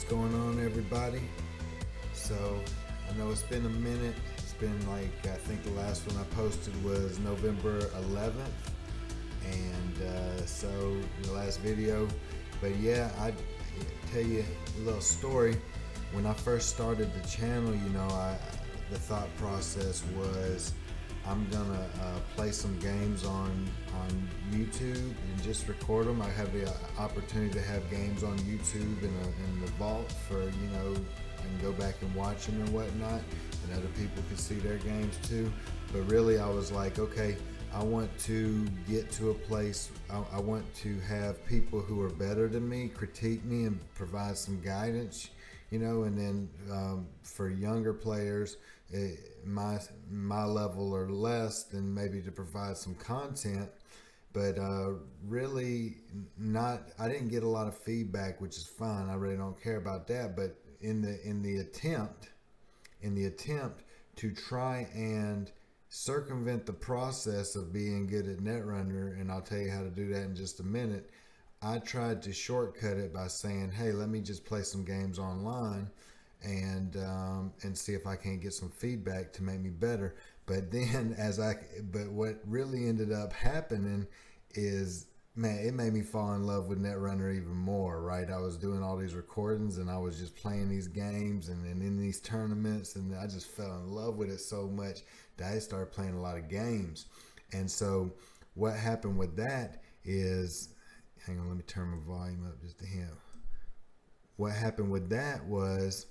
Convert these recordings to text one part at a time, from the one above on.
going on, everybody? So I know it's been a minute. It's been like, I think the last one I posted was November 11th, and so the last video. But yeah, I tell you a little story. When I first started the channel, the thought process was I'm gonna play some games on YouTube and just record them. I have the opportunity to have games on YouTube in the vault for, I can go back and watch them and whatnot, and other people can see their games too. But really, I was like, okay, I want to get to a place, I want to have people who are better than me critique me and provide some guidance, and then for younger players, my level or less, then maybe to provide some content. But really not, I didn't get a lot of feedback, which is fine. I really don't care about that. But in the attempt to try and circumvent the process of being good at Netrunner, and I'll tell you how to do that in just a minute, I tried to shortcut it by saying, hey, let me just play some games online and see if I can't get some feedback to make me better. But then but what really ended up happening is, man, it made me fall in love with Netrunner even more, right? I was doing all these recordings and I was just playing these games and in these tournaments, and I just fell in love with it so much that I started playing a lot of games. And so what happened with that is, hang on, let me turn my volume up just a hint. What happened with that was,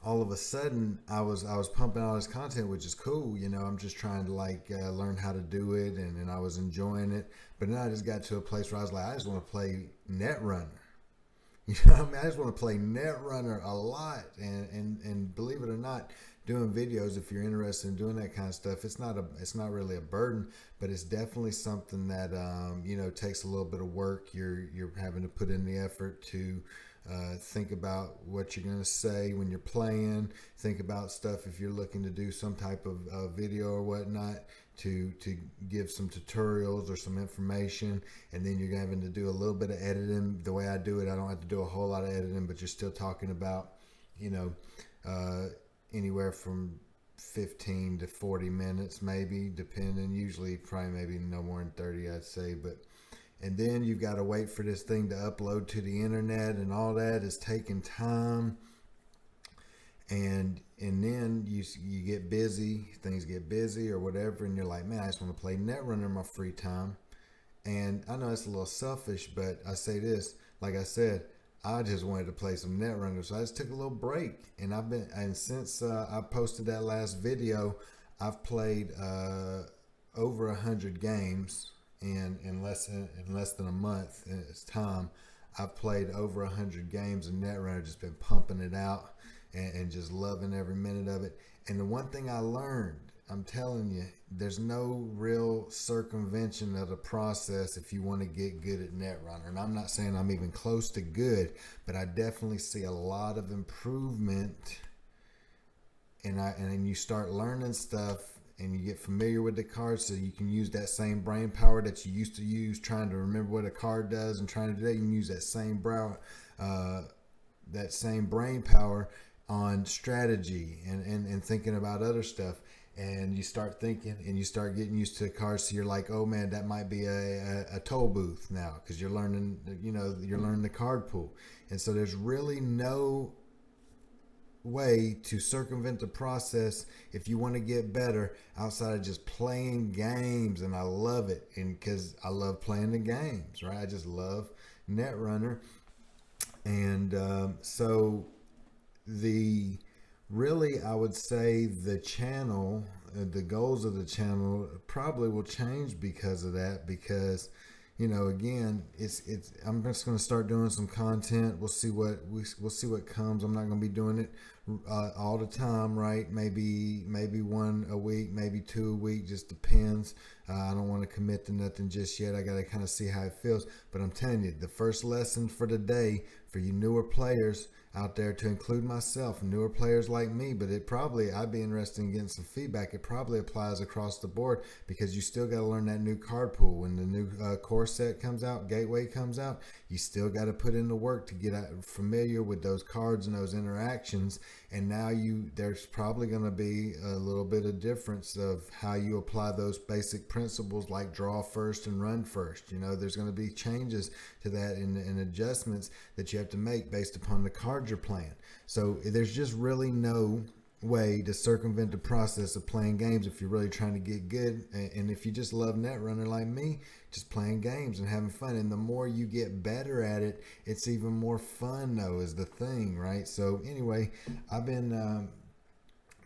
all of a sudden I was pumping all this content, which is cool. I'm just trying to learn how to do it, and I was enjoying it. But then I just got to a place where I was like, I just want to play Netrunner. I just want to play Netrunner a lot. And believe it or not, doing videos, if you're interested in doing that kind of stuff, it's not really a burden, but it's definitely something that takes a little bit of work. You're having to put in the effort to think about what you're going to say when you're playing. Think about stuff if you're looking to do some type of video or whatnot, to give some tutorials or some information. And then you're having to do a little bit of editing. The way I do it, I don't have to do a whole lot of editing, but you're still talking about, anywhere from 15 to 40 minutes, maybe, depending. Usually probably maybe no more than 30, I'd say. And then you've got to wait for this thing to upload to the internet, and all that is taking time. And then you get busy, things get busy or whatever, and you're like, man, I just want to play Netrunner in my free time. And I know it's a little selfish, but I say this, like I said, I just wanted to play some Netrunner, so I just took a little break. And since I posted that last video, I've played over 100 games. And in less than a month, it's time, I've played over 100 games in Netrunner, just been pumping it out and just loving every minute of it. And the one thing I learned, I'm telling you, there's no real circumvention of the process if you want to get good at Netrunner. And I'm not saying I'm even close to good, but I definitely see a lot of improvement. And you start learning stuff, and you get familiar with the card, so you can use that same brain power that you used to use trying to remember what a card does and trying to do that. You can use that same brain power on strategy and thinking about other stuff. And you start thinking and you start getting used to cards, so you're like, oh man, that might be a toll booth now, because you're learning, you're learning the card pool. And so there's really no way to circumvent the process if you want to get better outside of just playing games. And I love it, and because I love playing the games, right? I just love Netrunner. And so I would say the channel, the goals of the channel probably will change because of that, because again, I'm just going to start doing some content. We'll see what comes. I'm not going to be doing it all the time, right? Maybe one a week, maybe two a week, just depends. I don't want to commit to nothing just yet. I got to kind of see how it feels. But I'm telling you, the first lesson for the day for you newer players out there, to include myself, newer players like me, but I'd be interested in getting some feedback. It probably applies across the board, because you still got to learn that new card pool. When the new core set comes out, gateway comes out, you still got to put in the work to get familiar with those cards and those interactions. And now there's probably going to be a little bit of difference of how you apply those basic principles, like draw first and run first. There's going to be changes to that and adjustments that you have to make based upon the cards you're playing. So there's just really no way to circumvent the process of playing games if you're really trying to get good. And if you just love Netrunner like me, just playing games and having fun. And the more you get better at it, it's even more fun, though, is the thing, right? So anyway, I've been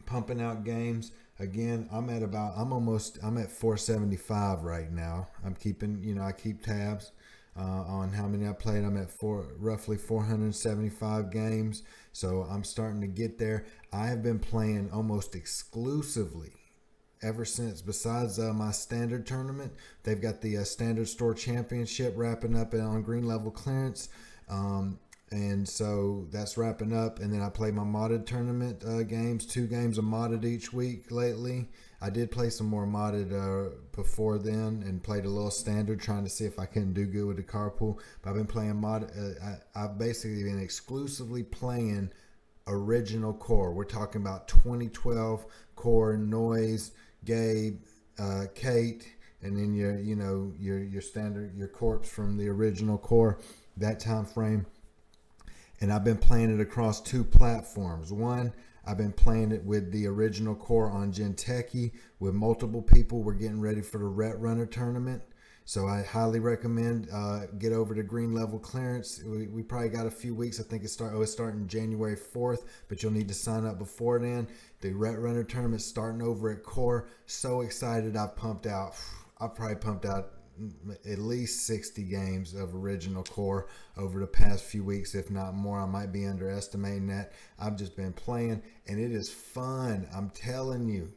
pumping out games. Again, I'm at 475 right now. I'm keeping, I keep tabs on how many I played. I'm at roughly 475 games. So I'm starting to get there. I have been playing almost exclusively ever since, besides my standard tournament. They've got the standard store championship wrapping up on green level clearance. And so that's wrapping up. And then I play my modded tournament games, 2 games of modded each week lately. I did play some more modded before then, and played a little standard, trying to see if I couldn't do good with the carpool. But I've been playing I've basically been exclusively playing original core. We're talking about 2012 core, Noise, Gabe, Kate, and then your standard, your corpse from the original core, that time frame. And I've been playing it across 2 platforms. One, I've been playing it with the original core on Reteki with multiple people. We're getting ready for the Netrunner tournament. So I highly recommend get over to green level clearance. We probably got a few weeks. I think it's starting January 4th, but you'll need to sign up before then. The Netrunner tournament starting over at core. So excited. I've probably pumped out at least 60 games of original core over the past few weeks, if not more. I might be underestimating that. I've just been playing, and it is fun. I'm telling you,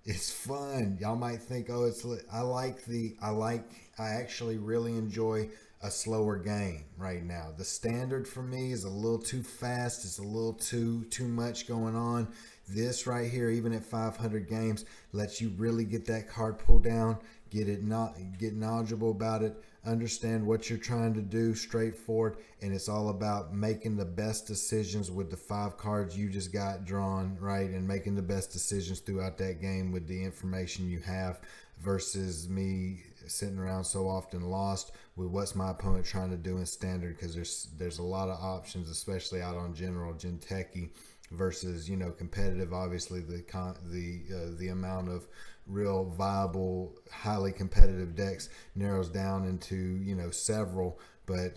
it's fun. Y'all might think, oh, I actually really enjoy a slower game right now. The standard for me is a little too fast. It's a little too much going on. This right here, even at 500 games, lets you really get that card pull down, get knowledgeable about it, understand what you're trying to do, straightforward, and it's all about making the best decisions with the 5 cards you just got drawn, right? And making the best decisions throughout that game with the information you have, versus me sitting around so often lost with what's my opponent trying to do in standard, because there's a lot of options, especially out on general Reteki, versus competitive. Obviously the amount of real viable, highly competitive decks narrows down into several, but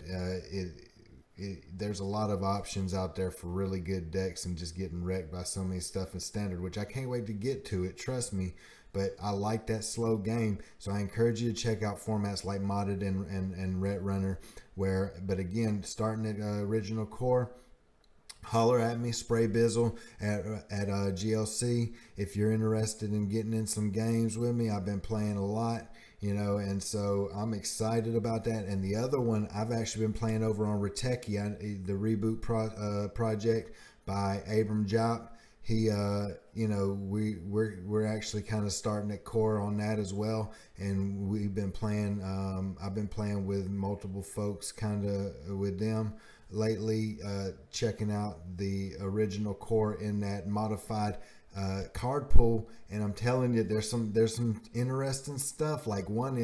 there's a lot of options out there for really good decks, and just getting wrecked by so many stuff in standard, which I can't wait to get to it, trust me. But I like that slow game, so I encourage you to check out formats like modded and Netrunner, but again, starting at original core, holler at me, Spray Bizzle at GLC, if you're interested in getting in some games with me. I've been playing a lot, and so I'm excited about that. And the other one I've actually been playing over on Reteki, the Reboot project by Abram Jop. He we're actually kind of starting at core on that as well, and we've been playing I've been playing with multiple folks kind of with them lately, checking out the original core in that modified card pool. And I'm telling you, there's some interesting stuff. Like one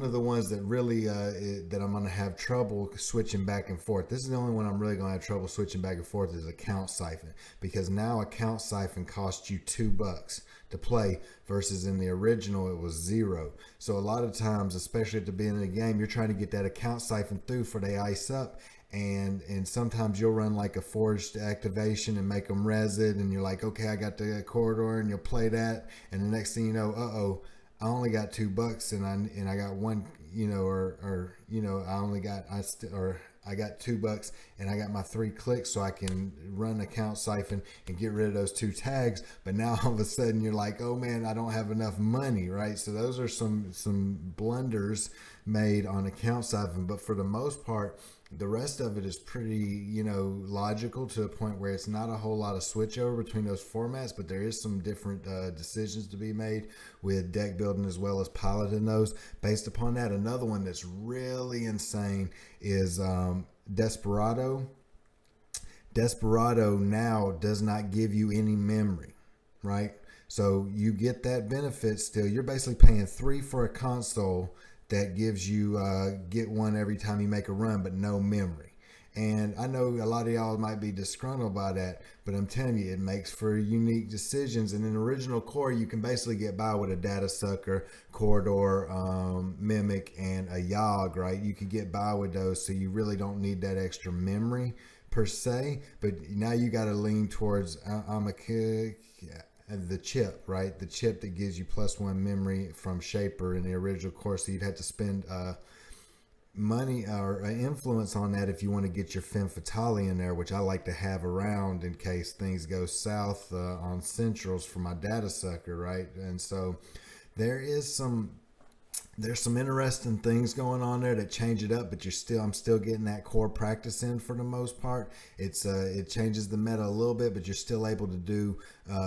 of the ones that really that I'm gonna have trouble switching back and forth. This is the only one I'm really gonna have trouble switching back and forth, is Account Siphon, because now Account Siphon costs you $2 to play, versus in the original it was $0. So a lot of times, especially at the beginning of the game, you're trying to get that Account Siphon through for they ice up. And sometimes you'll run like a forged activation and make them res it, and you're like, okay, I got the corridor, and you'll play that, and the next thing you know, I only got $2, and I got one, I got $2 and I got my 3 clicks so I can run account siphon and get rid of those 2 tags. But now all of a sudden you're like, oh man, I don't have enough money, right? So those are some blunders made on account siphon. But for the most part, the rest of it is pretty, logical to a point where it's not a whole lot of switchover between those formats, but there is some different decisions to be made with deck building as well as piloting those. Based upon that, another one that's really insane is Desperado. Desperado now does not give you any memory, right? So you get that benefit still. You're basically paying $3 for a console that gives you get one every time you make a run, but no memory. And I know a lot of y'all might be disgruntled by that, but I'm telling you, it makes for unique decisions. And in original core, you can basically get by with a data sucker, corridor, mimic, and a yogg, right? You could get by with those, so you really don't need that extra memory per se. But now you got to lean towards the chip, right? The chip that gives you +1 memory from Shaper in the original core. So you'd have to spend money or influence on that if you want to get your Femme Fatale in there, which I like to have around in case things go south on centrals for my data sucker, right? And so there's some interesting things going on there that change it up, but I'm still getting that core practice in for the most part. It changes the meta a little bit, but you're still able to do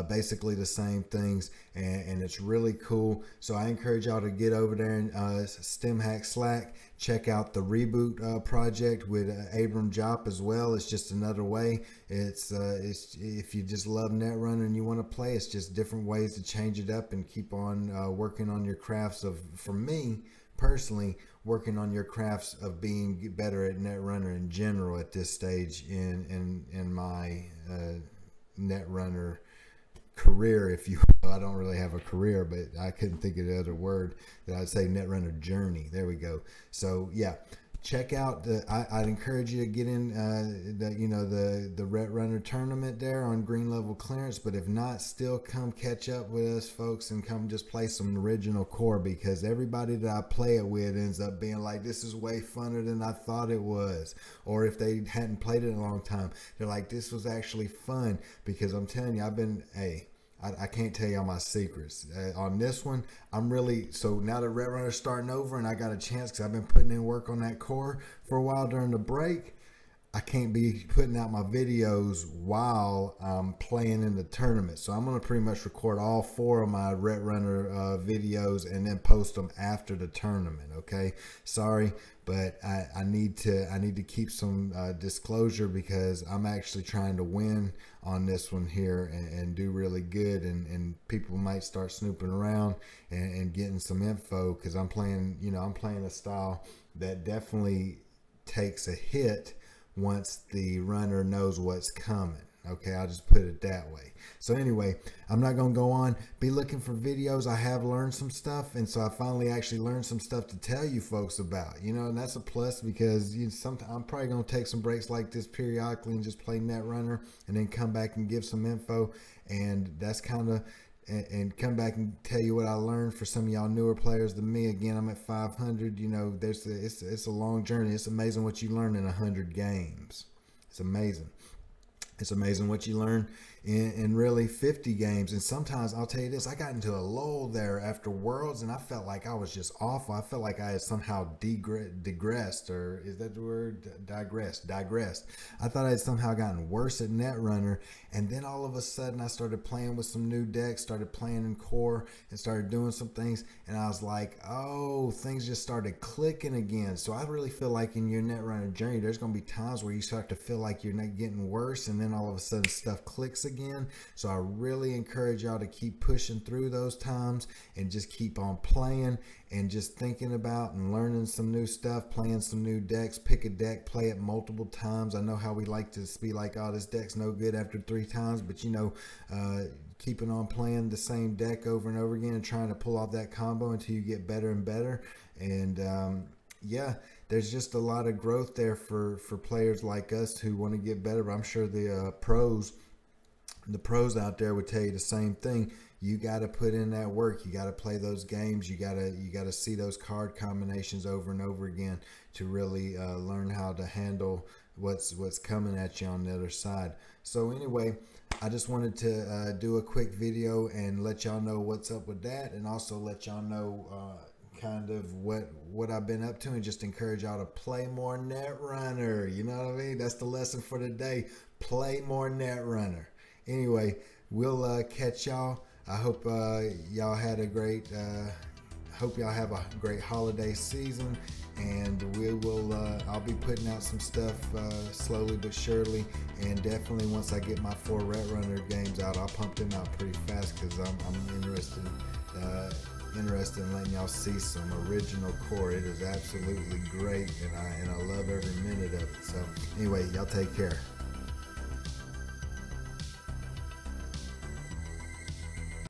basically the same things, and it's really cool. So I encourage y'all to get over there and Stimhack Slack, check out the Reboot project with Abram Jop as well. It's just another way. It's if you just love Netrunner and you want to play, it's just different ways to change it up and keep on working on your crafts for me personally, working on your crafts of being better at Netrunner in general at this stage in my Netrunner career, if you will. I don't really have a career, but I couldn't think of the other word that I'd say. Netrunner journey. There we go. So yeah, check out I'd encourage you to get in the Netrunner tournament there on green level clearance. But if not, still come catch up with us, folks, and come just play some original core, because everybody that I play it with ends up being like, this is way funner than I thought it was. Or if they hadn't played it in a long time, they're like, this was actually fun. Because I'm telling you, I can't tell y'all my secrets. On this one, so now that Netrunner's starting over and I got a chance, because I've been putting in work on that core for a while during the break, I can't be putting out my videos while I'm playing in the tournament. So I'm going to pretty much record all 4 of my Netrunner videos and then post them after the tournament. Okay, sorry, but I need to keep some disclosure, because I'm actually trying to win on this one here and do really good, and people might start snooping around and getting some info, because I'm playing a style that definitely takes a hit once the runner knows what's coming. Okay, I'll just put it that way. So anyway, I'm not going to go on. Be looking for videos. I have learned some stuff, and so I finally actually learned some stuff to tell you folks about. And that's a plus, because I'm probably going to take some breaks like this periodically and just play Netrunner, and then come back and give some info, and that's kind of and come back and tell you what I learned for some of y'all newer players than me. Again, I'm at 500. It's a long journey. It's amazing what you learn in 100 games. It's amazing. It's amazing what you learn in really 50 games. And sometimes, I'll tell you this, I got into a lull there after Worlds, and I felt like I was just awful. I felt like I had somehow digressed, or is that the word? Digressed. I thought I had somehow gotten worse at Netrunner, and then all of a sudden I started playing with some new decks, started playing in core, and started doing some things, and I was like, oh, things just started clicking again. So I really feel like in your Netrunner journey, there's going to be times where you start to feel like you're not getting worse, and then all of a sudden stuff clicks again. So I really encourage y'all to keep pushing through those times and just keep on playing and just thinking about and learning some new stuff, playing some new decks. Pick a deck, play it multiple times. I know how we like to be like, oh, this deck's no good after 3 times, but keeping on playing the same deck over and over again and trying to pull off that combo until you get better and better. And yeah, there's just a lot of growth there for players like us who want to get better. But I'm sure the pros out there would tell you the same thing. you got to put in that work. You got to play those games. You got to see those card combinations over and over again to really learn how to handle what's coming at you on the other side. So anyway, I just wanted to do a quick video and let y'all know what's up with that, and also let y'all know kind of what I've been up to, and just encourage y'all to play more Netrunner. You know what I mean? That's the lesson for today. Play more Netrunner. Anyway, we'll catch y'all. I hope y'all had a great hope y'all have a great holiday season, and we will I'll be putting out some stuff slowly but surely, and definitely once I get my 4 Netrunner games out, I'll pump them out pretty fast, because I'm interested in letting y'all see some original core. It is absolutely great, and I love every minute of it. So anyway, y'all take care.